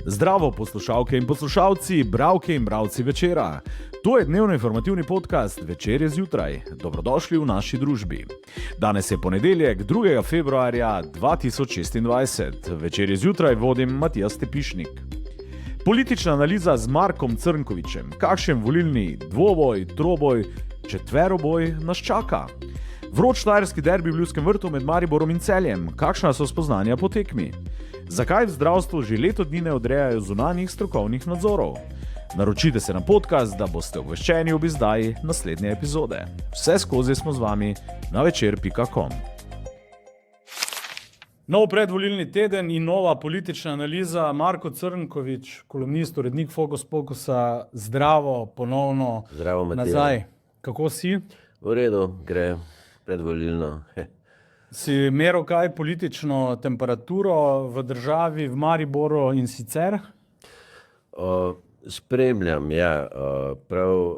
Zdravo poslušalke in poslušalci, bralke in bralci Večera. To je dnevno informativni podcast Večer je zjutraj. Dobrodošli v naši družbi. Danes je ponedeljek, 2. februarja 2026. Večer je zjutraj vodim Matijas Tepišnik. Politična analiza z Markom Crnkovičem. Kakšen volilni dvoboj, troboj, četveroboj nas čaka? Vroč štajerski derbi v Ljudskem vrtu med Mariborom in Celjem. Kakšna so spoznanja po tekmi? Zakaj v zdravstvu že leto dni ne odrejajo zunanjih strokovnih nadzorov? Naročite se na podcast, da boste obveščeni ob izdaji naslednje epizode. Vse skozi smo z vami na večer.com. Nov predvolilni teden in nova politična analiza. Marko Crnkovič, kolumnist, urednik Fokus Pokusa, zdravo, ponovno Zdravo, nazaj. Kako si? V redu, gre predvolilno. Si meril kaj politično temperaturo v državi, v Mariboru in sicer? Spremljam, ja, prav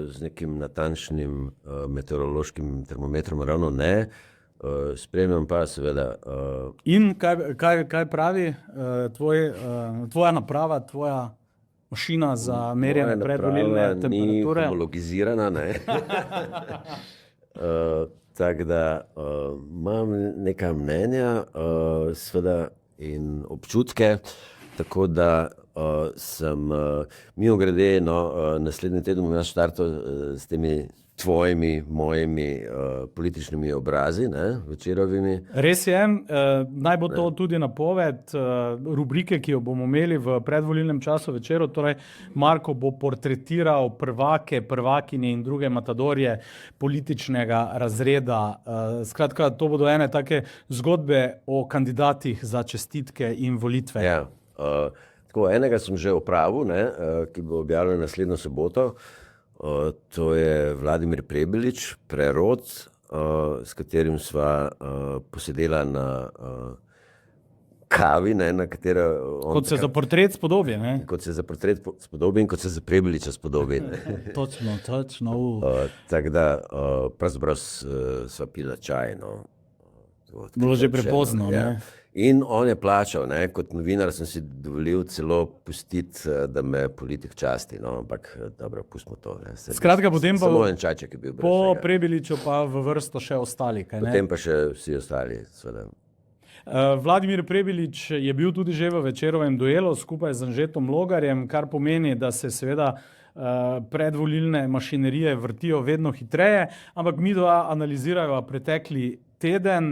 z nekim natančnim meteorološkim termometrom ravno ne. Spremljam pa seveda. In kaj pravi tvoja naprava, tvoja mašina za merjenje predvolilne temperature? Moja naprava ni homologizirana, ne. Tako da imam neka mnenja seveda in občutke, tako da sem mimogrede, naslednji teden bom jaz štartal s temi tvojimi, mojimi političnimi obrazi, ne, Večerovimi. Res je, naj bo to tudi napoved rubrike, ki jo bomo imeli v predvolilnem času Večeru, torej Marko bo portretiral prvake, prvakinje in druge matadorje političnega razreda. Skratka, to bodo ene take zgodbe o kandidatih za čestitke in volitve. Ja, tako enega sem že opravil, ne, ki bo objavljen naslednjo soboto. To je Vladimir Prebilič, prerod, s katerim sva posedela na kavi, ne, na katero... Kot se za portret spodobi, ne? Kot se za portret spodobi in kot se za Prebiliča spodobi. Točno. Tako da, pravzaprav sva pila čaj, no. Bilo že prepozno, ja. ne? In on je plačal, ne, kot novinar sem si dovolil celo pustiti, da me politik časti, no, ampak dobro, pustimo to. Ne. Skratka, potem pa samo en čajček je bil brez po tega. Prebiliču pa v vrsto še ostali, kaj ne? Potem pa še vsi ostali, seveda. Vladimir Prebilič je bil tudi že v Večerovem duelu skupaj z Anžetom Logarjem, kar pomeni, da se seveda predvolilne mašinerije vrtijo vedno hitreje, ampak mi dva analizirava pretekli teden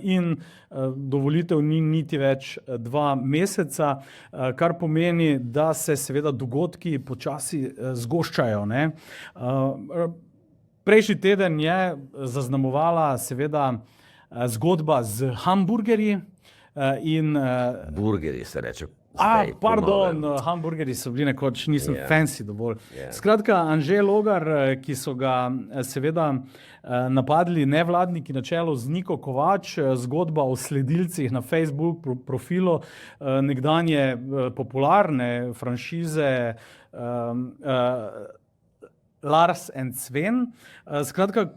in do volitev ni niti več 2 meseca, kar pomeni, da se seveda dogodki počasi zgoščajo, ne. Prejšnji teden je zaznamovala seveda zgodba z hamburgerji in... Burgerji se reče. Pardon, hamburgerji so bili nekoč, nisem fancy dovolj. Skratka, Anže Logar, ki so ga seveda napadli nevladniki na čelu z Niko Kovač, zgodba o sledilcih na Facebook profilu nekdanje popularne franšize Lars and Sven. Skratka,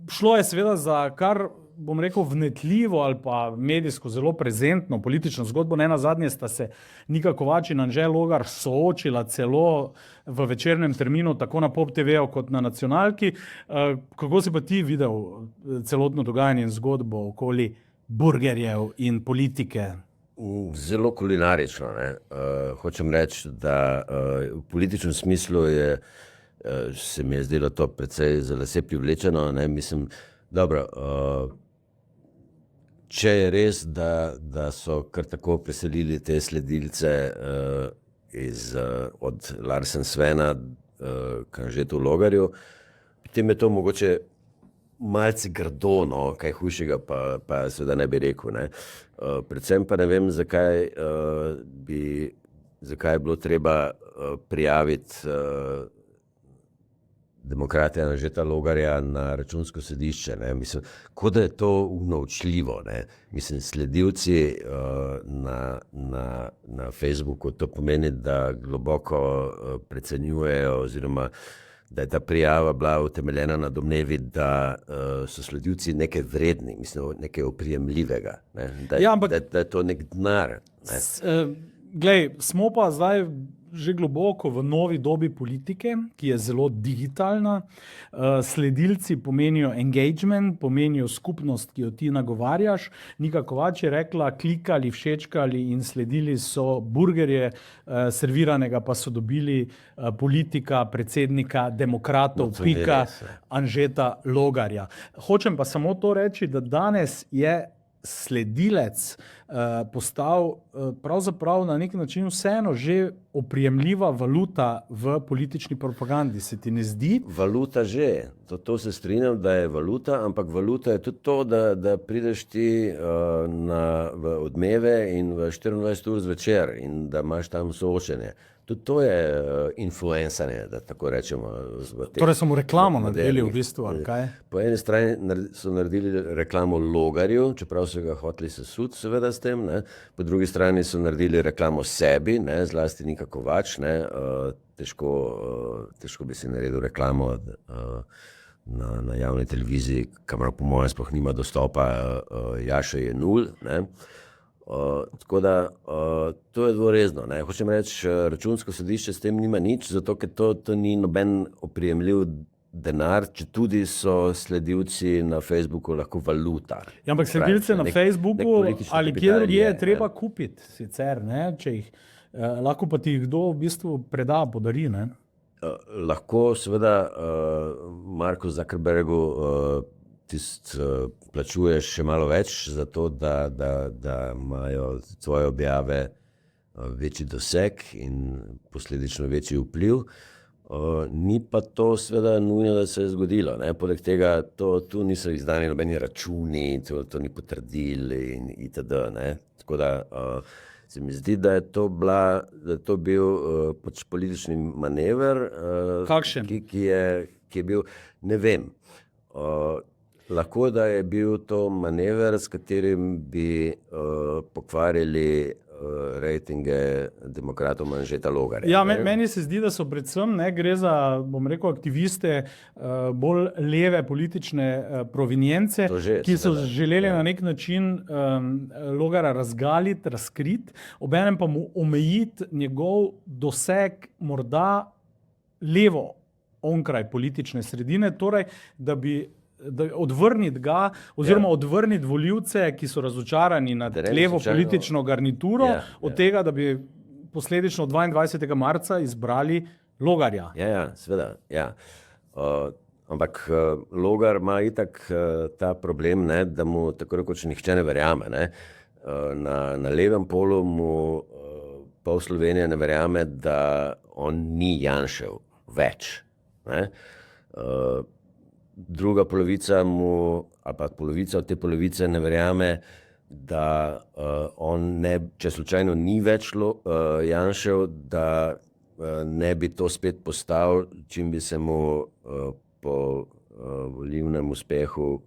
šlo je seveda za kar, bom rekel, vnetljivo ali pa medijsko zelo prezentno politično zgodbo. Ne nazadnje sta se Nika Kovač in Anže Logar soočila celo v večernem terminu, tako na Pop TV-u kot na Nacionalki. Kako si pa ti videl celotno dogajanje in zgodbo okoli burgerjev in politike? Zelo kulinarično, ne. Hočem reči, da v političnem smislu se mi je zdelo to precej za lase privlečeno, ne. Mislim, dobro, če je res, da so kar tako preselili te sledilce od Larsa and Svena k Anžetu Logarju, potem je to mogoče malce grdo, no, kaj hujšega pa seveda ne bi rekel, ne. Predvsem pa ne vem, zakaj je bilo treba prijaviti demokrate Anžeta Logarja na Računsko sodišče, ne. Mislim, kot da je to unovčljivo, ne. Mislim, sledilci na Facebooku, to pomeni, da globoko precenjujejo oziroma da je ta prijava bila utemeljena na domnevi, da so sledilci nekaj vredni, mislim, nekaj oprijemljivega, ne? Da je to nek denar. Ne? Glej, smo pa zdaj že globoko v novi dobi politike, ki je zelo digitalna. Sledilci pomenijo engagement, pomenijo skupnost, ki jo ti nagovarjaš. Nika Kovač je rekla, klikali, všečkali in sledili so burgerje, serviranega pa so dobili politika, predsednika demokratov, pika Anžeta Logarja. Hočem pa samo to reči, da danes je sledilec postal pravzaprav na nek način vseeno že oprijemljiva valuta v politični propagandi. Se ti ne zdi? Valuta že, to se strinjam, da je valuta, ampak valuta je tudi to, da prideš ti v Odmeve in v 24 ur zvečer in da imaš tam soočenje. Tudi to je influencanje, da tako rečemo. Torej so mu reklamo naredili v bistvu, ali kaj? Po eni strani so naredili reklamo Logarju, čeprav so ga hoteli sesut seveda s tem, ne. Po drugi strani so naredili reklamo sebi, ne, zlasti Nika Kovač, ne. Težko bi si naredil reklamo na javni televiziji, kamor po mojem sploh nima dostopa Jaša Jenull, ne. Tako da to je dvorezno, ne. Hočem reči, Računsko sodišče s tem nima nič, zato ker to ni noben oprijemljiv denar, če tudi so sledilci na Facebooku lahko valuta. Ja, ampak sledilce na Facebooku ali kjer drugje je treba kupiti sicer, ne, če jih lahko pa ti jih kdo v bistvu preda, podari, ne. Lahko seveda Marku Zuckerbergu plačuješ še malo več za to, da imajo tvoje objave večji doseg in posledično večji vpliv. Ni pa to seveda nujno, da se je zgodilo, ne. Poleg tega tu niso izdani nobeni računi, to ni potrdil in itd., ne. Tako da se mi zdi, da je to bil pač politični manever, ki je bil, ne vem, lahko, da je bil to manever, s katerim bi pokvarili rejtinge demokratov Anžeta Logarja. Ja, meni se zdi, da so predvsem, ne, gre za, bom rekel, aktiviste bolj leve politične provenience, ki so želeli na nek način Logarja razgaliti, razkriti, obenem pa mu omejiti njegov doseg morda levo onkraj politične sredine, torej da odvrniti ga, oziroma odvrniti volivce, ki so razočarani nad levo politično garnituro, od tega, da bi posledično 22. marca izbrali Logarja. Ja, seveda, ja. Ampak Logar ima itak ta problem, ne, da mu tako rekoč nihče ne verjame, ne. Na levem polu mu pol Slovenije ne verjame, da on ni Janšev več, ne. Druga polovica ali pa polovica od te polovice ne verjame, da on ne, če slučajno ni več Janšev, da ne bi to spet postal, čim bi se mu po volilnem uspehu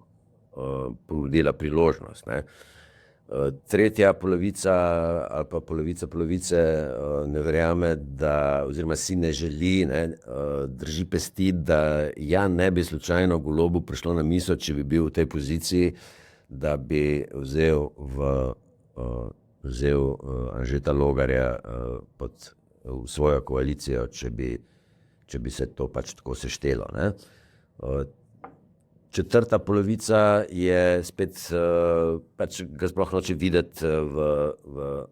ponudila priložnost, ne. Tretja polovica ali pa polovice ne verjame, oziroma si ne želi, ne, drži pesti, da ne bi slučajno Golobu prišlo na misel, če bi bil v tej poziciji, da bi vzel Anžeta Logarja v svojo koalicijo, če bi se to pač tako seštelo, ne. Četrta polovica je spet, pač ga sploh noče videti v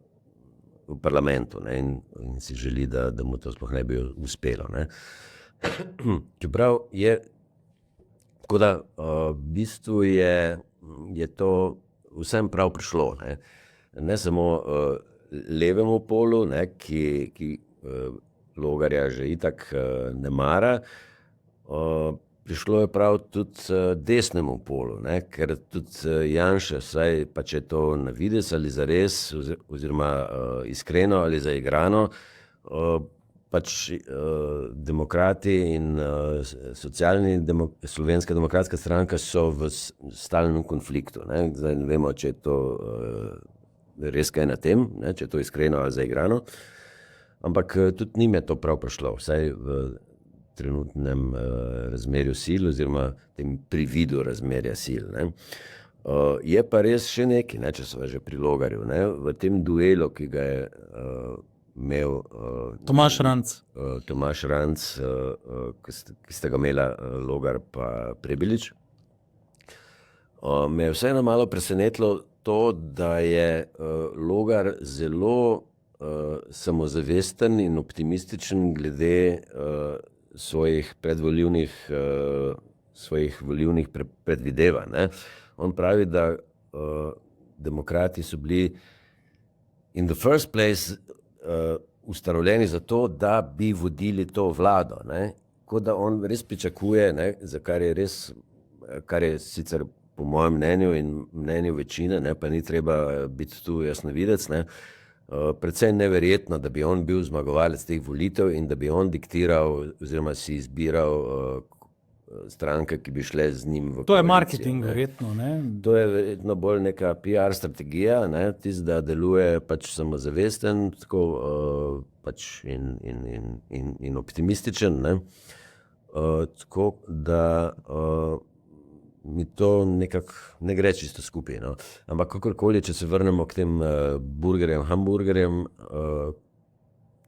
parlamentu, ne, in si želi, da mu to sploh ne bi uspelo, ne. Čeprav je, tako da v bistvu je to vsem prav prišlo, ne. Ne samo levemu polu, ne, ki Logarja že itak ne mara, prišlo je prav tudi desnemu polu, ne, ker tudi Janša, saj pa če je to na videz ali zares, oziroma iskreno ali zaigrano, pač demokrati in Slovenska demokratska stranka so v stalnem konfliktu, ne. Zdaj ne vemo, če je to res kaj na tem, ne, če je to iskreno ali zaigrano, ampak tudi njim je to prav prišlo, vsaj v trenutnem razmerju sil oziroma tem prividu razmerja sil, ne. Je pa res še nekaj, ne, če smo že pri Logarju, ne, v tem duelu, ki ga je imel Tomaž Ranc. Tomaž Ranc, ki sta ga imela Logar pa Prebilič. Me je vseeno malo presenetilo to, da je Logar zelo samozavesten in optimističen glede svojih volilnih predvidevanj. On pravi, da demokrati so bili in the first place ustanovljeni za to, da bi vodili to vlado. Tako da on res pričakuje, za kar je sicer po mojem mnenju in mnenju večine, pa ni treba biti tu jasnovidec, predvsem neverjetno, da bi on bil zmagovalec teh volitev in da bi on diktiral oziroma si izbiral stranke, ki bi šle z njim v koalicijo. To je marketing, verjetno, ne? To je verjetno bolj neka PR strategija, tisti, da deluje pač samozavesten, tako pač in optimističen, tako da mi to nekako ne gre čisto skupaj. Ampak kakorkoli, če se vrnemo k tem hamburgerjem,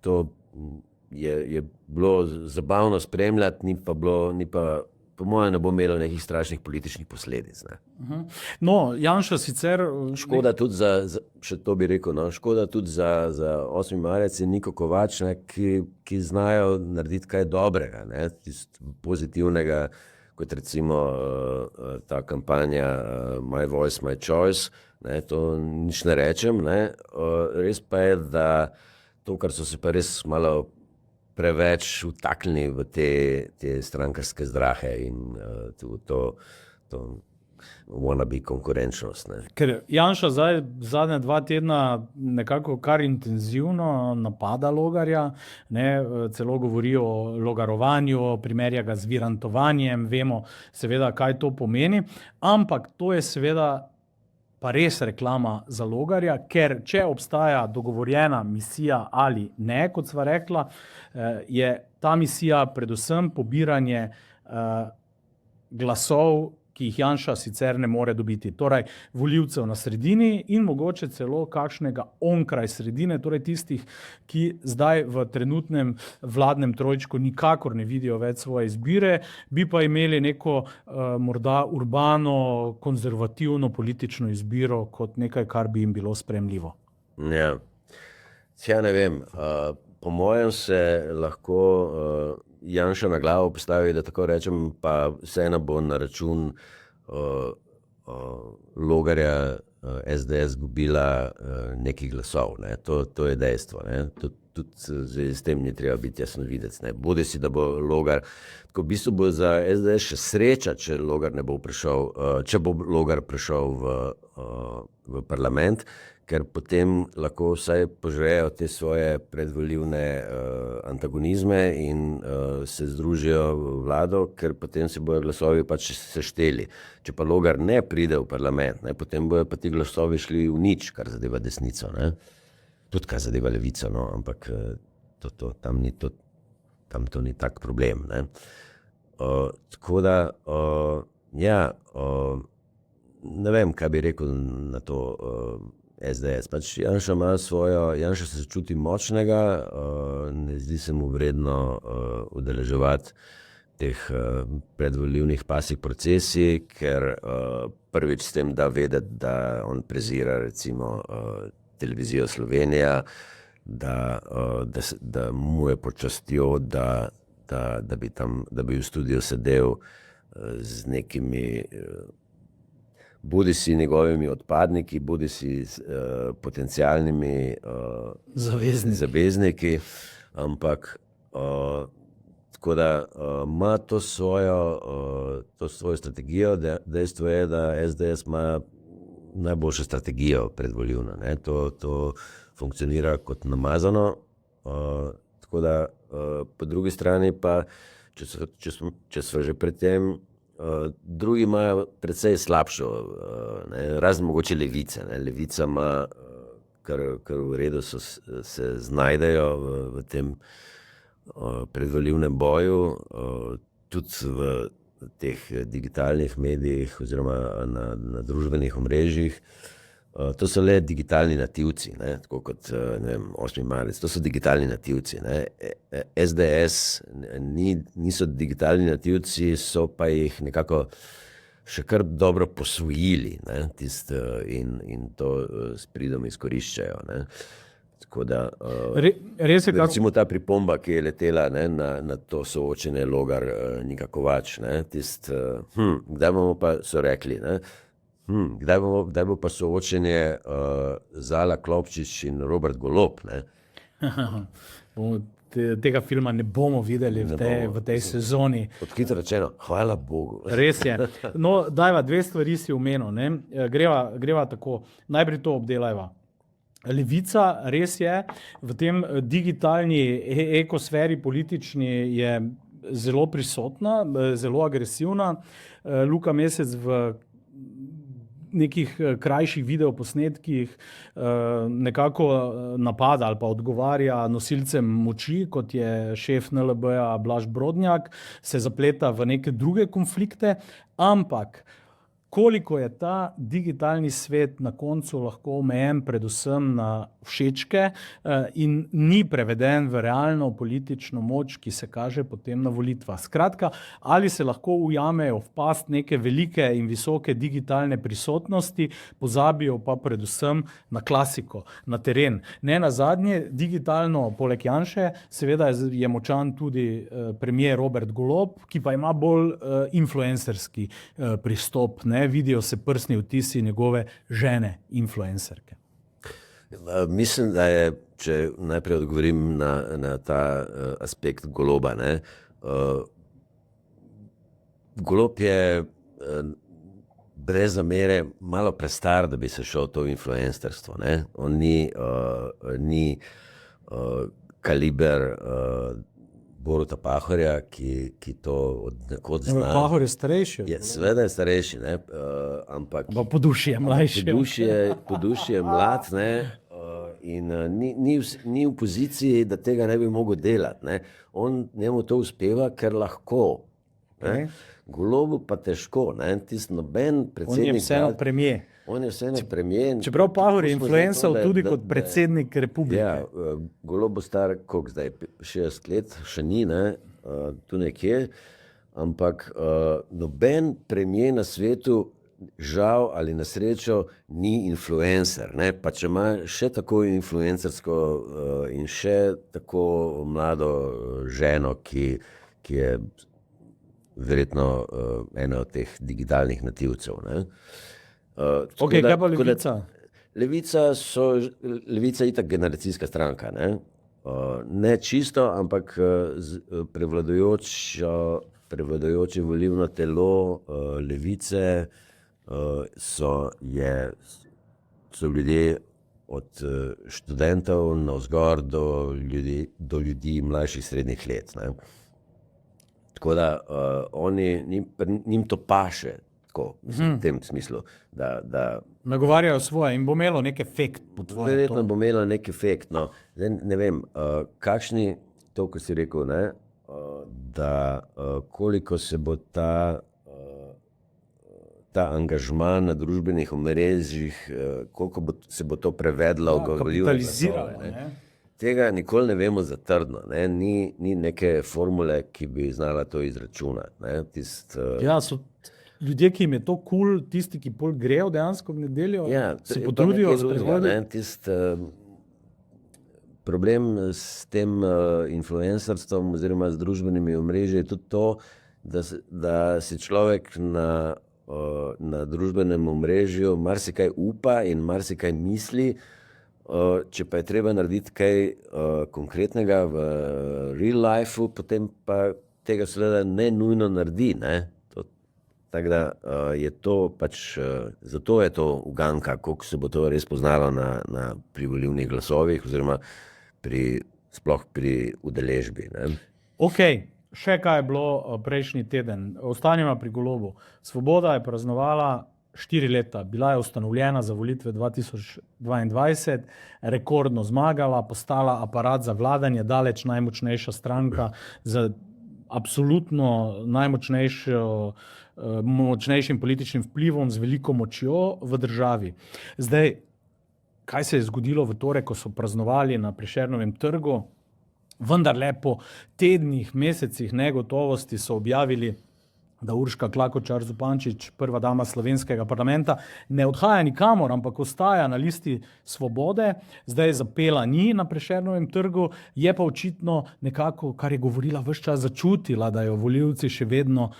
to je bilo zabavno spremljati, ni pa po mojem ne bo imelo nekih strašnih političnih posledic. No, Janša sicer... Škoda tudi še to bi rekel, škoda tudi za 8. marec in Niko Kovač, ki znajo narediti kaj dobrega, pozitivnega, kot recimo ta kampanja My Voice, My Choice, to nič ne rečem, res pa je, da to, kar so se pa res malo preveč vtaknili v te strankarske zdrahe in to wannabe konkurenčnost. Ker Janša zdaj zadnja 2 tedna nekako kar intenzivno napada Logarja, celo govori o logarovanju, primerja ga z virantovanjem, vemo seveda, kaj to pomeni, ampak to je seveda pa res reklama za Logarja, ker če obstaja dogovorjena misija ali ne, kot sva rekla, je ta misija predvsem pobiranje glasov, ki jih Janša sicer ne more dobiti. Torej, volivcev na sredini in mogoče celo kakšnega onkraj sredine, torej tistih, ki zdaj v trenutnem vladnem trojčku nikakor ne vidijo več svoje izbire, bi pa imeli neko morda urbano, konzervativno politično izbiro kot nekaj, kar bi jim bilo sprejemljivo. Ja, ne vem. Po mojem se lahko Janša na glavo postavi, da tako rečem, pa vseeno bo na račun Logarja SDS gubila nekaj glasov. To je dejstvo. Tudi s tem ni treba biti jasnovidec. Bodi si, da bo Logar, tako v bistvu bo za SDS še sreča, če bo Logar prišel v parlament, ker potem lahko vsaj požrejo te svoje predvolilne antagonizme in se združijo v vlado, ker potem se bojo glasovi pač sešteli. Če pa Logar ne pride v parlament, potem bojo pa ti glasovi šli v nič, kar zadeva desnico. Tudi kar zadeva levico, ampak tam to ni tak problem. Tako da, ne vem, kaj bi rekel na to SDS. Pač Janša se čuti močnega, ne zdi se mu vredno udeleževati teh predvolilnih pasjih procesij, ker prvič s tem da vedeti, da on prezira recimo televizijo Slovenija, da mu je počastjo, da bi v studiu sedel z nekimi bodi si njegovimi odpadniki, bodi si potencialnimi zavezniki, ampak tako da ima to svojo strategijo. Dejstvo je, da SDS ima najboljšo strategijo predvolilno. To funkcionira kot namazano. Tako da po drugi strani pa, če smo že pred tem, drugi imajo precej slabšo, razen mogoče Levice. Levica ima, kar v redu se znajdejo v tem predvolilnem boju, tudi teh digitalnih medijih oziroma na družbenih omrežjih. To so le digitalni nativci, ne? Tako kot 8. marec, to so digitalni nativci. Ne? SDS niso digitalni nativci, so pa jih nekako še kar dobro posvojili, ne? In to s pridom izkoriščajo. Ne? Tako da, res je, recimo ta pripomba, ki je letela, ne, na to soočenje Logar, Nika Kovač, ne? Kdaj bomo pa, so rekli, ne? Kdaj bo pa soočenje Zala Klopčič in Robert Golob? Ne? Tega filma ne bomo videli v tej sezoni. Odkrito rečeno, hvala Bogu. Res je. No, dajva, dve stvari si omenil. Greva tako, najprej to obdelajva. Levica, res je, v tem digitalni ekosferi politični je zelo prisotna, zelo agresivna. Luka Mesec v nekih krajših videoposnetkih nekako napada ali pa odgovarja nosilcem moči, kot je šef NLB-ja Blaž Brodnjak, se zapleta v neke druge konflikte, ampak koliko je ta digitalni svet na koncu lahko omejen predvsem na všečke in ni preveden v realno politično moč, ki se kaže potem na volitvah. Skratka, ali se lahko ujamejo v past neke velike in visoke digitalne prisotnosti, pozabijo pa predvsem na klasiko, na teren. Ne nazadnje, digitalno poleg Janše, seveda je močan tudi premier Robert Golob, ki pa ima bolj influencerski pristop, ne? Vidijo se prstni odtisi njegove žene, influencerke. Mislim, da je, če najprej odgovorim na ta aspekt Goloba, ne? Golob je brez zamere malo prestar, da bi se šel to influencerstvo. Ne? On ni kaliber Boruta Pahorja, ki to od nekod zna. Pahor je starejši. Seveda je starejši, ne? Ampak Poduši je mlajši. Poduši je mlad, ne? In ni v poziciji, da tega ne bi mogel delati. Ne? Njemu to uspeva, ker lahko. Ne? Golobu pa težko. Noben predsednik... On je vseeno premier. On je vseeno premier. Čeprav Pahor je influencal tudi kot predsednik republike. Ja, Golob bo star, koliko zdaj, 60 let, še ni, ne? Tu nekje, ampak noben premier na svetu, žal ali na srečo, ni influencer, ne? Pa če ima še tako influencersko in še tako mlado ženo, ki je verjetno ena od teh digitalnih nativcev, ne? Ok, kaj pa Levica? Levica je itak generacijska stranka, ne? Ne čisto, ampak prevladujoče volilno telo Levice so ljudje od študentov navzgor do ljudi mlajših srednjih let, ne? Tako da njim to paše. V tem smislu, da nagovarjajo svoje in bo imelo nek efekt. Verjetno bo imelo nek efekt. No. Ne vem, kakšni, to, ko si rekel, ne, da koliko se bo ta angažma na družbenih omrežjih, koliko se bo to prevedlo v volilne glasove. Tega nikoli ne vemo za trdno. Ne. Ni neke formule, ki bi znala to izračunati. Ne. Ja, so ljudje, ki jim je to kul, tisti, ki pol grejo dejansko v nedeljo, se potrudijo sprehoditi. Problem s tem influencerstvom oziroma z družbenimi omrežji je tudi to, da si človek na družbenem omrežju marsikaj upa in marsikaj misli, če pa je treba narediti kaj konkretnega v real lifeu, potem pa tega seveda ne nujno naredi, ne? Tako da je to pač, zato je to uganka, koliko se bo to res poznalo pri volilnih glasovih oziroma sploh pri udeležbi. Ne? Ok, še kaj je bilo prejšnji teden. Ostanimo pri Golobu. Svoboda je praznovala 4 leta. Bila je ustanovljena za volitve 2022, rekordno zmagala, postala aparat za vladanje, daleč najmočnejša stranka z absolutno močnejšim političnim vplivom, z veliko močjo v državi. Zdaj, kaj se je zgodilo v torek, ko so praznovali na Prešernovem trgu? Vendarle po tednih, mesecih negotovosti so objavili, da Urška Klakočar Zupančič, prva dama slovenskega parlamenta, ne odhaja nikamor, ampak ostaja na listi Svobode. Zdaj zapela ni na Prešernovem trgu, je pa očitno nekako, kar je govorila ves čas, začutila, da jo volivci še vedno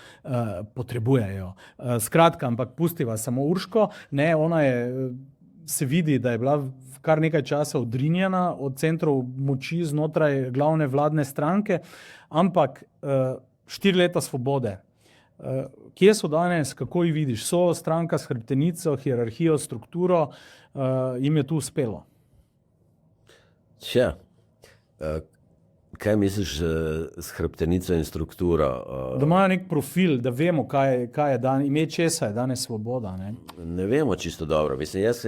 potrebujejo. Skratka, ampak pustiva samo Urško, ne, ona se vidi, da je bila kar nekaj časa odrinjena od centrov moči znotraj glavne vladne stranke, ampak 4 leta Svobode. Kje so danes, kako jih vidiš? So stranka s hrbtenico, hierarhijo, strukturo, jim je tu uspelo? Kaj misliš s hrbtenico in strukturo? Da imajo nek profil, da vemo, kaj je ime česa je danes Svoboda. Ne vemo čisto dobro. Mislim, jaz...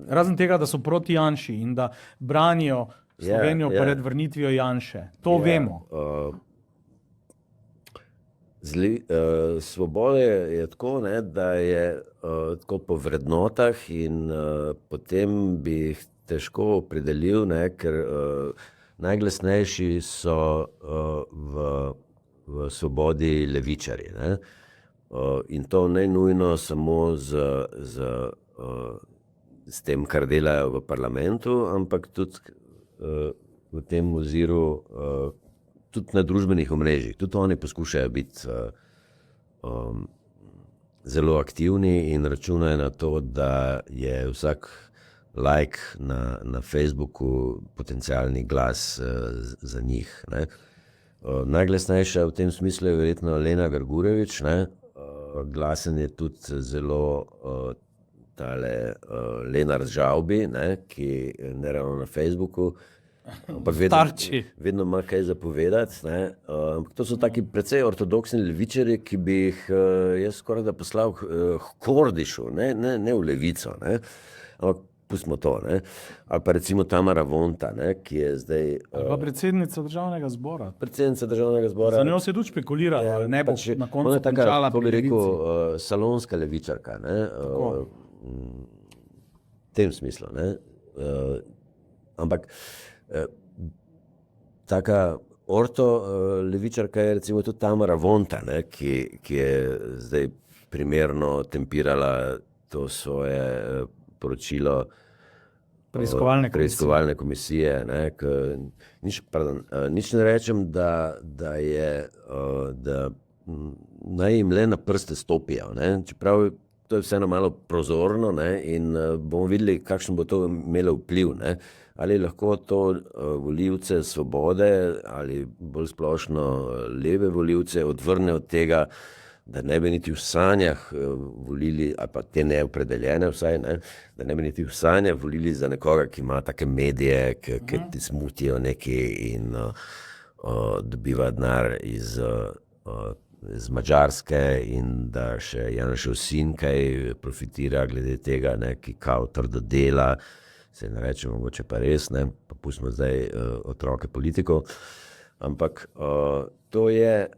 Razen tega, da so proti Janši in da branijo Slovenijo pred vrnitvijo Janše. To vemo. Svoboda je tako, ne, da je tako po vrednotah in potem bi jih težko opredelil, ne, ker najglasnejši so v Svobodi levičarji. Ne. In to ne nujno samo s tem, kar delajo v parlamentu, ampak tudi v tem oziru tudi na družbenih omrežjih. Tudi oni poskušajo biti zelo aktivni in računajo na to, da je vsak like na Facebooku potencialni glas za njih. Ne. Najglasnejša v tem smislu je verjetno Lena Grgurevič. Ne. Glasen je tudi zelo Lenart Žavbi, ne, ki ne ravno na Facebooku, ampak vedno ima kaj zapovedati. To so taki precej ortodoksni levičarji, ki bi jih jaz skoraj da poslal k Kordišu, ne v Levico. Ne. Ampak pustimo to. Ne. Ali pa recimo Tamara Vonta, ne, ki je zdaj... Ali pa predsednica državnega zbora. Predsednica državnega zbora. Za njo se tudi špekulira, ne bo na koncu končala pri Levici. Ona je taka, ko bi rekel, salonska levičarka. Ne. V tem smislu. Ne. Ampak taka levičarka je recimo tudi Tamara Vonta, ne, ki je zdaj primerno tempirala to svoje poročilo preiskovalne komisije. Ne, nič ne rečem, da naj jim le na prste stopijo. Ne, čeprav to je vseeno malo prozorno, ne, in bomo videli, kakšen bo to imelo vpliv. Ne. Ali lahko to volivce Svobode ali bolj splošno leve volivce odvrne od tega, da ne bi niti v sanjah volili, ali pa te neopredeljene vsaj, ne, da ne bi niti v sanjah volili za nekoga, ki ima take medije, ki ti smutijo neki in dobiva denar iz Madžarske in da še Janšev sin kaj profitira glede tega, ne, ki kao trdo dela. Se ne reče, mogoče pa res, ne, pa pustimo zdaj otroke politikov, ampak to je,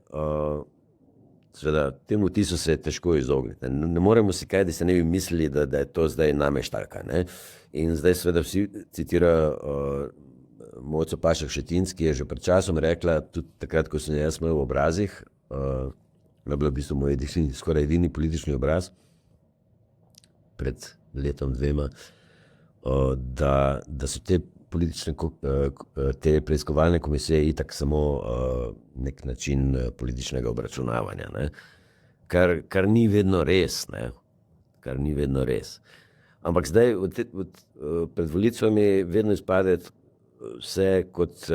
seveda, temu vtisu se je težko izogniti. Ne moremo si kaj, da se ne bi mislili, da je to zdaj nameštalka. Ne. In zdaj seveda vsi citirajo Mojco Pašek Šetinski, je že pred časom rekla, tudi takrat, ko sem jaz imel v obrazih, je bilo v bistvu moj skoraj edini politični obraz, pred letom 2, da so te te preiskovalne komisije itak samo nek način političnega obračunavanja. Ne. Kar ni vedno res. Ne. Kar ni vedno res. Ampak zdaj pred volitvami vedno izpade vse kot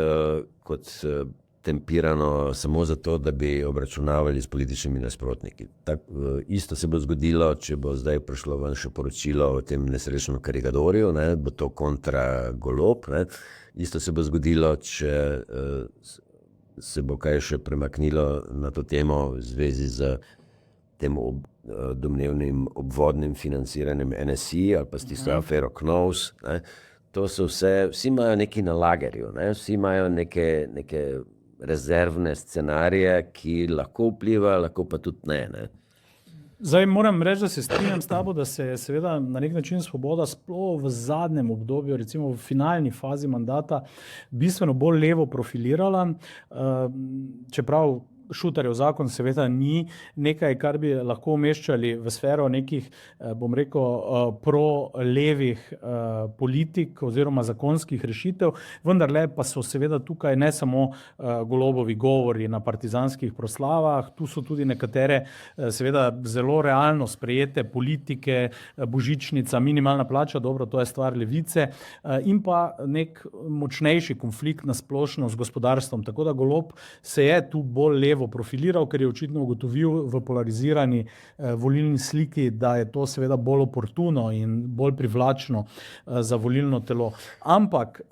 tempirano samo zato, da bi obračunavali s političnimi nasprotniki. Isto se bo zgodilo, če bo zdaj prišlo ven še poročilo o tem nesrečnem Karigadorju, ne, bo to kontra Golob. Ne. Isto se bo zgodilo, če se bo kaj še premaknilo na to temo v zvezi z tem domnevnim obvodnim financiranjem NSI ali pa s tisto afero Knovs. Ne. To so vsi imajo neki na lagerju, ne. Vsi imajo neke rezervne scenarije, ki lahko vpliva, lahko pa tudi ne. Zdaj moram reči, da se strinjam s tabo, da se je seveda na nek način Svoboda sploh v zadnjem obdobju, recimo v finalni fazi mandata, bistveno bolj levo profilirala, čeprav Šutarjev zakon seveda ni nekaj, kar bi lahko umeščali v sfero nekih, bom rekel, pro-levih politik oziroma zakonskih rešitev, vendarle pa so seveda tukaj ne samo Golobovi govori na partizanskih proslavah, tu so tudi nekatere seveda zelo realno sprejete politike, božičnica, minimalna plača, dobro, to je stvar levice, in pa nek močnejši konflikt na splošno z gospodarstvom. Tako da Golob se je tu bolj levo profiliral, ker je očitno ugotovil v polarizirani volilni sliki, da je to seveda bolj oportuno in bolj privlačno za volilno telo. Ampak,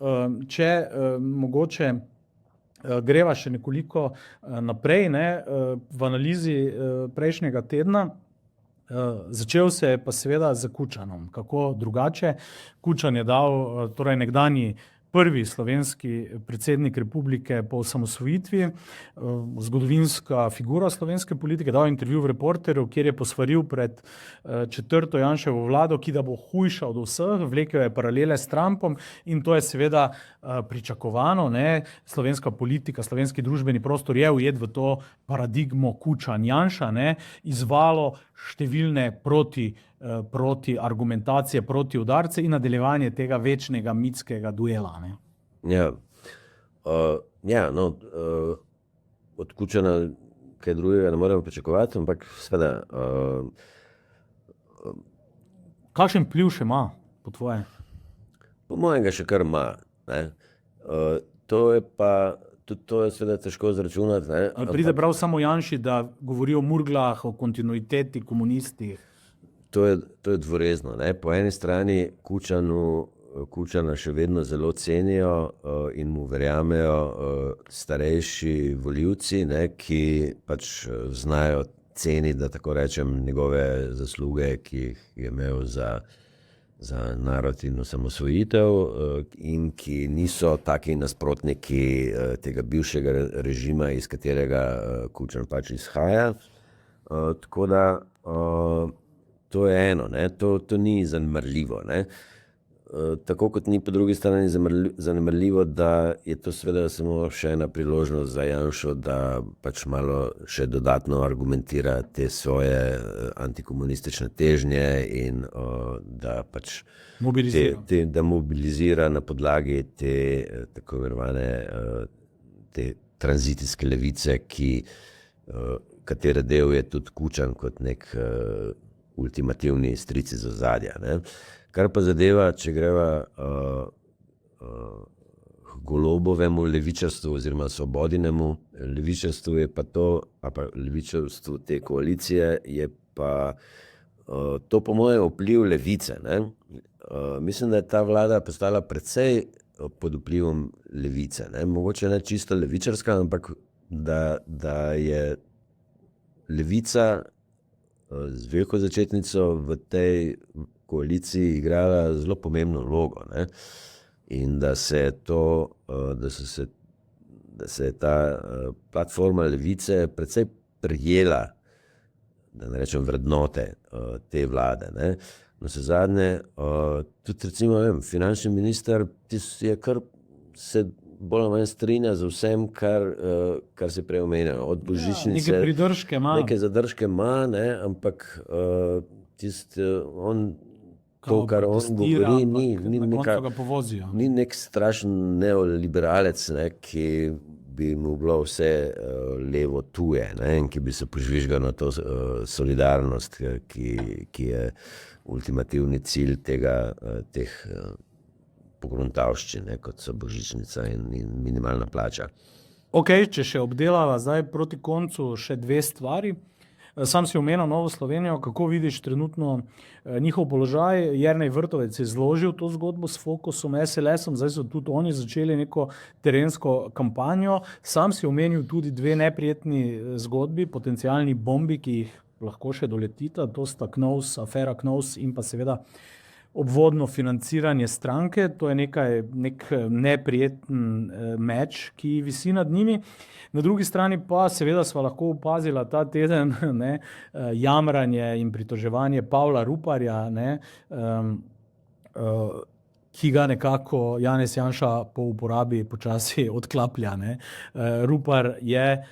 če mogoče greva še nekoliko naprej, v analizi prejšnjega tedna, začel se je pa seveda z Kučanom. Kako drugače? Kučan je dal, torej nekdanji prvi slovenski predsednik republike po osamosvojitvi, zgodovinska figura slovenske politike, dal intervju v Reporterju, kjer je posvaril pred četrto Janševo vlado, ki da bo hujša od vseh, vlekel je paralele s Trumpom in to je seveda pričakovano. Slovenska politika, slovenski družbeni prostor je ujet v to paradigmo Kučan-Janša, izvalo številne proti argumentacije, proti udarce in nadaljevanje tega večnega mitskega duela. Od Kučana kaj drugega ne moremo pričakovati, ampak seveda. Kakšen vpliv še ima, po tvoje? Po mojem ga še kar ima. To je pa, tudi to je seveda težko izračunati. Pride prav samo Janši, da govori o Murglah, o kontinuiteti, komunistih. To je dvorezno. Po eni strani Kučana še vedno zelo cenijo in mu verjamejo starejši volivci, ki pač znajo ceniti, da tako rečem, njegove zasluge, ki jih je imel za narod in osamosvojitev, in ki niso taki nasprotniki tega bivšega režima, iz katerega Kučan pač izhaja. Tako da to je eno, to ni zanemarljivo. Tako kot ni po drugi strani zanemarljivo, da je to seveda samo še ena priložnost za Janšo, da pač malo še dodatno argumentira te svoje antikomunistične težnje in da pač mobilizira na podlagi te tako imenovane te tranzicijske levice, katere del je tudi Kučan kot nek ultimativni stric iz ozadja. Kar pa zadeva, če greva Golobovemu levičarstvu oziroma Svobodinemu levičarstvu, je pa to, levičarstvu te koalicije, je pa to po mojem vpliv levice. Mislim, da je ta vlada postala precej pod vplivom levice. Mogoče ne čisto levičarska, ampak da je levica z veliko začetnico v tej koaliciji igrala zelo pomembno vlogo. In da se je ta platforma levice precej prijela, da ne rečem vrednote te vlade. Navsezadnje, tudi recimo finančni minister je kar se bolj ali manj strinja z vsem, kar se prej omenja. Od božičnice. Neke pridržke ima. Neke zadržke ima, ampak to, kar on govori, ni nek strašen neoliberalec, ki bi mu bilo vse levo tuje, in ki bi se požvižgal na to solidarnost, ki je ultimativni cilj teh pogruntavščin, kot so božičnica in minimalna plača. Ok, če še obdelava zdaj proti koncu še dve stvari. Sam si omenil Novo Slovenijo, kako vidiš trenutno njihov položaj? Jernej Vrtovec je zložil to zgodbo s Fokusom, SLS-om, zdaj so tudi oni začeli neko terensko kampanjo. Sam si omenil tudi dve neprijetni zgodbi, potencialni bombi, ki jih lahko še doletita, to sta afera Knovs in pa seveda obvodno financiranje stranke, to je nek neprijeten meč, ki visi nad njimi. Na drugi strani pa seveda sva lahko opazila ta teden jamranje in pritoževanje Pavla Ruparja, ki ga nekako Janez Janša po uporabi počasi odklaplja. Rupar je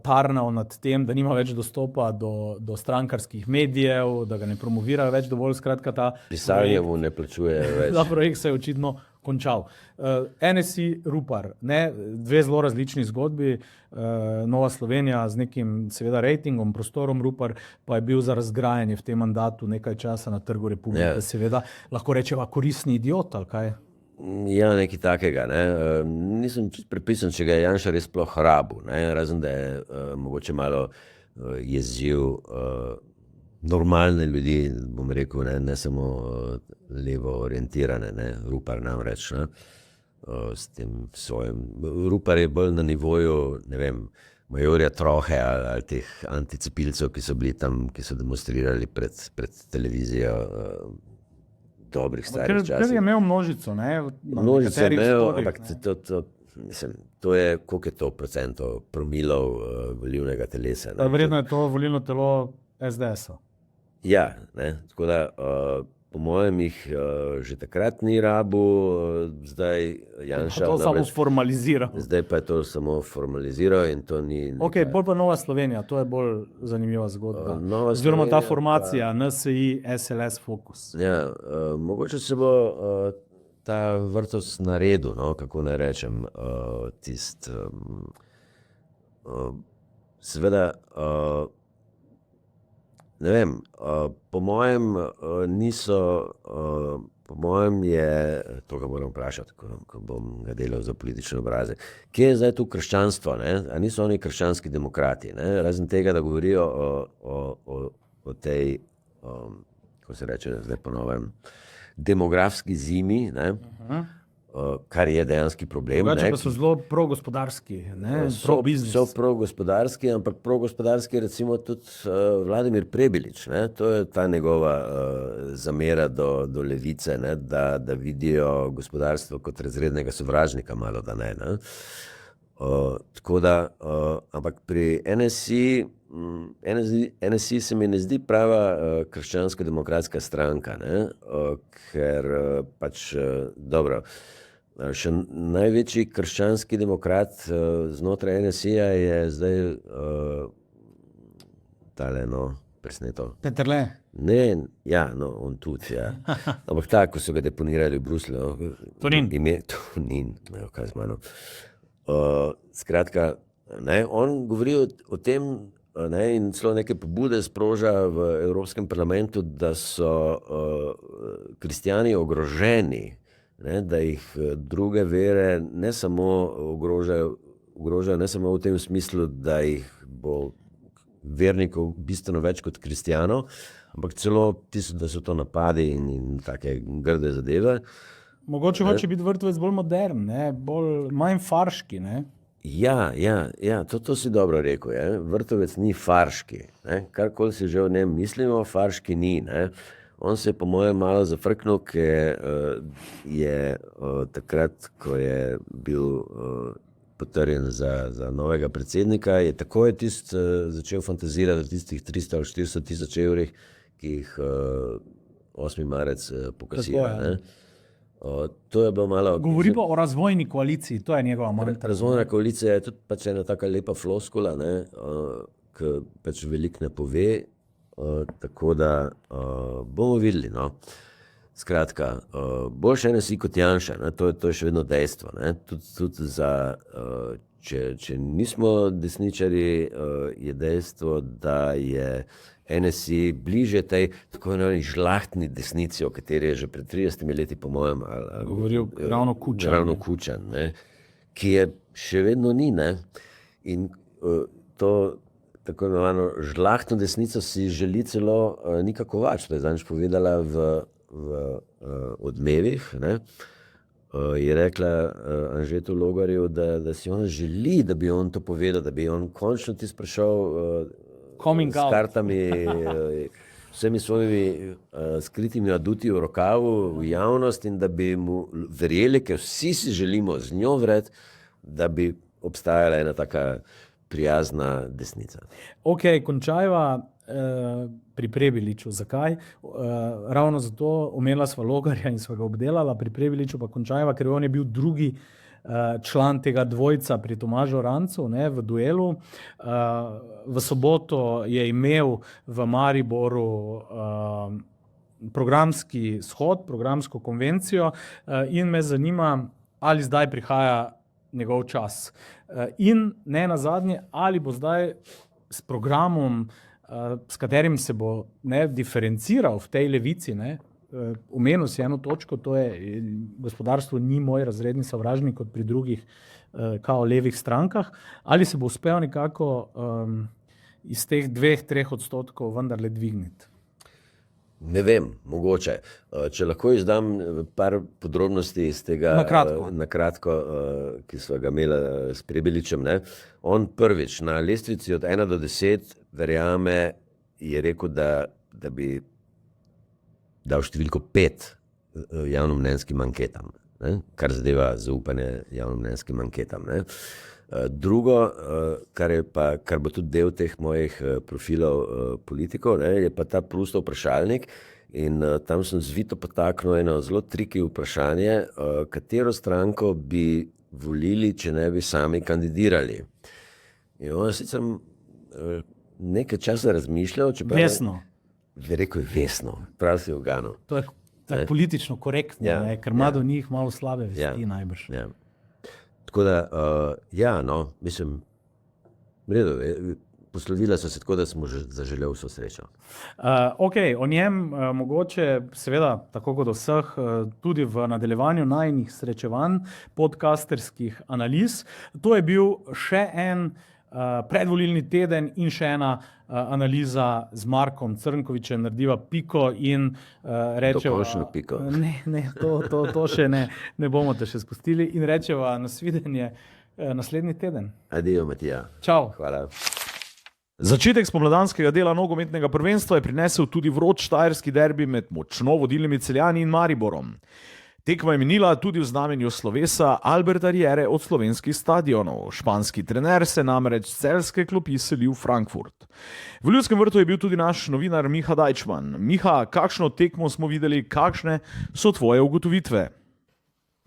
tarnal nad tem, da nima več dostopa do strankarskih medijev, da ga ne promovirajo več dovolj, skratka pisanje mu ne plačuje več. Ta projekt se je očitno končal. NSI Rupar, dve zelo različni zgodbi. Nova Slovenija z nekim seveda rejtingom, prostorom, Rupar pa je bil za razgrajanje v tem mandatu nekaj časa na Trgu Republike. Seveda lahko rečeva koristni idiot, ali kaj? Ja, nekaj takega. Nisem prepričan, če ga je Janša res sploh rabil, razen da je mogoče malo jeziv normalne ljudi, bom rekel, ne samo levo orientirane, Rupar namreč, s tem svojim. Rupar je bolj na nivoju, ne vem, Majorja Trohe ali teh anticepilcev, ki so bili tam, ki so demonstrirali pred televizijo dobrih starih časih. Ker je imel množico, Množico je imel, ampak to je, koliko je to procentov promilov volilnega telesa. Verjetno je to volilno telo SDS-a. Ja, tako da po mojem jih že takrat ni rabu, zdaj Janša to samo formaliziral. Zdaj pa je to samo formaliziral in to ni... Ok, bolj pa Nova Slovenija, to je bolj zanimiva zgodba. Oziroma ta formacija NSI, SLS, Fokus. Ja, mogoče se bo ta vrtos naredil, kako naj rečem, seveda, ne vem, po mojem je, to ga moram vprašati, ko bom ga delal za politične obraze, kje je zdaj tu krščanstvo, a niso oni krščanski demokrati, razen tega, da govorijo o tej, ko se reče zdaj po novem, demografski zimi, kar je dejanski problem. Drugače pa so zelo progospodarski, pro-biznis. So progospodarski, ampak progospodarski recimo tudi Vladimir Prebilič, to je ta njegova zamera do levice, da vidijo gospodarstvo kot razrednega sovražnika, malo da ne. Tako da, ampak pri NSI se mi ne zdi prava krščansko-demokratska stranka, ker pač dobro, še največji krščanski demokrat znotraj NSI-ja je zdaj tale, presneto. Peterle. Ne, ja, on tudi, ja. Ampak tako, ko so ga deponirali v Bruslju. Tonin. Tonin, kaj z mano. Skratka, on govori o tem, in celo neke pobude sproža v Evropskem parlamentu, da so kristjani ogroženi, da jih druge vere ne samo ogrožajo ne samo v tem smislu, da jih bo vernikov bistveno več kot kristjanov, ampak celo da so to napadi in take grde zadeve. Mogoče hoče biti Vrtovec bolj modern, manj farški, Ja, to si dobro rekel. Vrtovec ni farški. Karkoli si že o njem mislimo, farški ni. On se je po mojem malo zafrknil, ker je takrat, ko je bil potrjen za novega predsednika, je takoj začel fantazirati o tistih 300 ali 400 tisoč evrih, ki jih 8. marec pokasira. To je bilo malo... Govori pa o razvojni koaliciji, to je njegova mantra. Razvojna koalicija je tudi pač ena taka lepa floskula, ki pač veliko ne pove, tako da bomo videli. Skratka, boljše NSI kot Janša, to je še vedno dejstvo. Tudi če nismo desničari, je dejstvo, da je NSI bliže tej tako imenovani žlahtni desnici, o kateri je že pred 30 leti, po mojem, govoril ravno Kučan, ki je še vedno ni. In to tako imenovano žlahtno desnico si želi celo Nika Kovač, to je zadnjič povedala v Odmevih. Je rekla Anžetu Logarju, da si ona želi, da bi on to povedal, da bi on končno ti sprašal s kartami vsemi svojimi skritimi aduti v rokavu, v javnost in da bi mu verjeli, ker vsi si želimo z njo vred, da bi obstajala ena taka prijazna desnica. Ok, končajva pri Prebiliču. Zakaj? Ravno zato omenila sva Logarja in sva ga obdelala, pri Prebiliču pa končajva, ker on je bil drugi član tega dvojca pri Tomažu Rancu, ne, v duelu. V soboto je imel v Mariboru programski shod, programsko konvencijo in me zanima, ali zdaj prihaja njegov čas. In ne nazadnje, ali bo zdaj s programom, s katerim se bo diferenciral v tej levici, omenil si eno točko, to je, gospodarstvo ni moj razredni sovražnik kot pri drugih kao levih strankah, ali se bo uspel nekako iz teh 2-3% vendarle dvigniti? Ne vem, mogoče. Če lahko izdam par podrobnosti iz tega, na kratko, ki sva ga imela s Prebiličem. Ne? On prvič na lestvici od 1 do 10 verjame, je rekel, da bi dal številko 5 javnomnenjskim anketam, ne? Kar zadeva zaupanje javnomnenjskim anketam. Ne? Drugo, kar bo tudi del teh mojih profilov politikov, ne, je pa ta Proustov vprašalnik in tam sem zvito potaknil eno zelo triki vprašanje, katero stranko bi volili, če ne bi sami kandidirali. In on sicer nekaj časa razmišljal, Vesno. Rekel je vesno, prav si uganil. To je politično korektno, ker ima do njih malo slabe vesti najbrž. Ja. Tako da, mislim, redo, poslovila so se tako, da smo že zaželel vso srečo. Ok, o njem mogoče, seveda, tako kot vseh, tudi v nadaljevanju najinih srečevanj, podcasterskih analiz. To je bil še en predvolilni teden in še ena analiza z Markom Crnkovičem, narediva piko in rečeva... Dokončno piko. Ne, to še ne bomo te še spustili in rečeva nasvidenje naslednji teden. Adijo, Matija. Čau. Hvala. Začetek spomladanskega dela nogometnega prvenstva je prinesel tudi vroč štajerski derbi med močno vodilnimi Celjani in Mariborom. Tekma je minila tudi v znamenju slovesa Alberta Riere od slovenskih stadionov. Španski trener se namreč s celjske klopi seli v Frankfurt. V Ljudskem vrtu je bil tudi naš novinar Miha Dajčman. Miha, kakšno tekmo smo videli, kakšne so tvoje ugotovitve?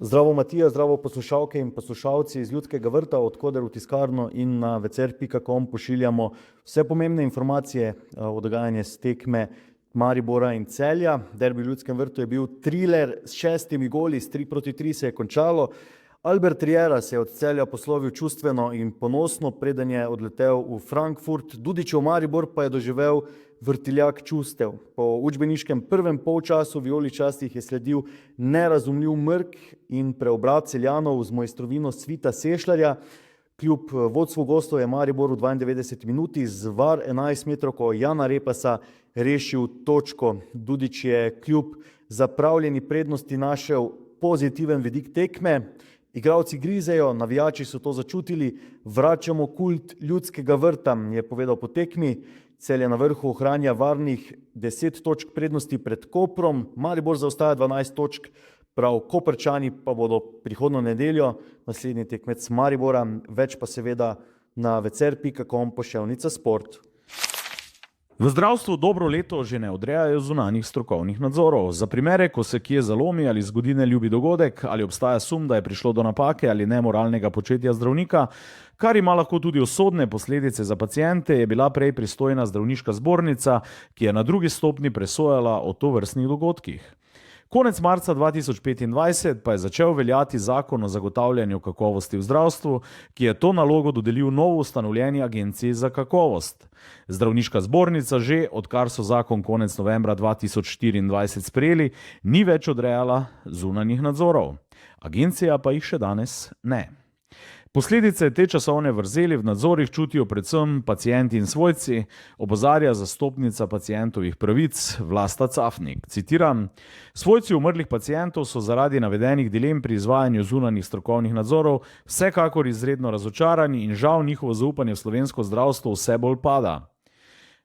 Zdravo Matija, zdravo poslušalke in poslušalci iz Ljudskega vrta, od koder v tiskarno in na večer.com pošiljamo vse pomembne informacije o dogajanju s tekme Maribora in Celja. Derbi v Ljudskem vrtu je bil triler s 6 goli, s 3-3 se je končalo. Albert Riera se je od Celja poslovil čustveno in ponosno, preden je odletel v Frankfurt. Dudičev Maribor pa je doživel vrtiljak čustev. Po učbeniškem prvem polčasu vijoličastih je sledil nerazumljiv mrk in preobrat Celjanov z mojstrovino Svita Sešljarja. Kljub vodstvu gostov je Maribor v 92 minuti z VAR 11 metrovko Jana Repasa rešil točko. Dudič je kljub zapravljeni prednosti našel pozitiven vidik tekme. Igralci grizejo, navijači so to začutili, vračamo kult Ljudskega vrta, je povedal po tekmi. Celje na vrhu ohranja varnih 10 točk prednosti pred Koprom, Maribor zaostaja 12 točk, prav Koprčani pa bodo prihodnjo nedeljo naslednji tekmec Maribora, več pa seveda na večer.com poševnica sport. V zdravstvu dobro leto že ne odrejajo zunanjih strokovnih nadzorov. Za primere, ko se kje zalomi ali zgodi neljubi dogodek, ali obstaja sum, da je prišlo do napake ali nemoralnega početja zdravnika, kar ima lahko tudi usodne posledice za paciente, je bila prej pristojna zdravniška zbornica, ki je na drugi stopnji presojala o tovrstnih dogodkih. Konec marca 2025 pa je začel veljati zakon o zagotavljanju kakovosti v zdravstvu, ki je to nalogo dodelil novo ustanovljeni agenciji za kakovost. Zdravniška zbornica že, odkar so zakon konec novembra 2024 sprejeli, ni več odrejala zunanjih nadzorov. Agencija pa jih še danes ne. Posledice te časovne vrzeli v nadzorih čutijo predvsem pacienti in svojci, opozarja zastopnica pacientovih pravic Vlasta Cafnik. Citiram: svojci umrlih pacientov so zaradi navedenih dilem pri izvajanju zunanjih strokovnih nadzorov vsekakor izredno razočarani in žal njihovo zaupanje v slovensko zdravstvo vse bolj pada.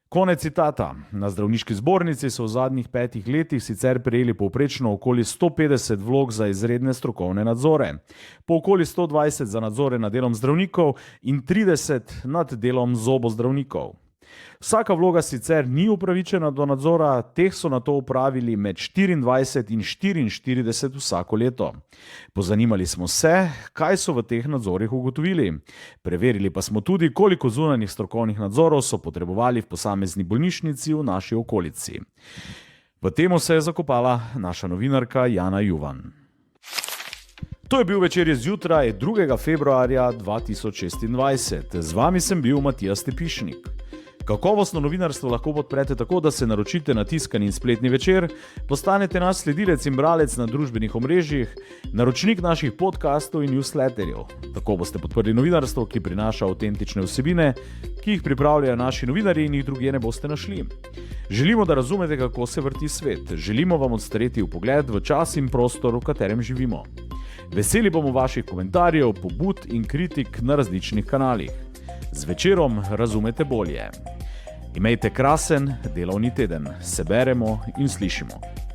Konec citata. Na zdravniški zbornici so v zadnjih 5 letih sicer prejeli povprečno okoli 150 vlog za izredne strokovne nadzore, po okoli 120 za nadzore nad delom zdravnikov in 30 nad delom zobozdravnikov. Vsaka vloga sicer ni upravičena do nadzora, teh so na to upravili med 24 in 44 vsako leto. Pozanimali smo se, kaj so v teh nadzorih ugotovili. Preverili pa smo tudi, koliko zunanjih strokovnih nadzorov so potrebovali v posamezni bolnišnici v naši okolici. V temo se je zakopala naša novinarka Jana Juvan. To je bil Večer zjutraj 2. februarja 2026. Z vami sem bil Matija Stepišnik. Kakovostno novinarstvo lahko podprete tako, da se naročite na tiskani in spletni Večer, postanete naš sledilec in bralec na družbenih omrežjih, naročnik naših podcastov in newsletterjev. Tako boste podprli novinarstvo, ki prinaša avtentične vsebine, ki jih pripravljajo naši novinarji in jih drugje ne boste našli. Želimo, da razumete, kako se vrti svet. Želimo vam odstreti vpogled v čas in prostor, v katerem živimo. Veseli bomo vaših komentarjev, pobud in kritik na različnih kanalih. Z Večerom razumete bolje. Imejte krasen delovni teden. Se beremo in slišimo.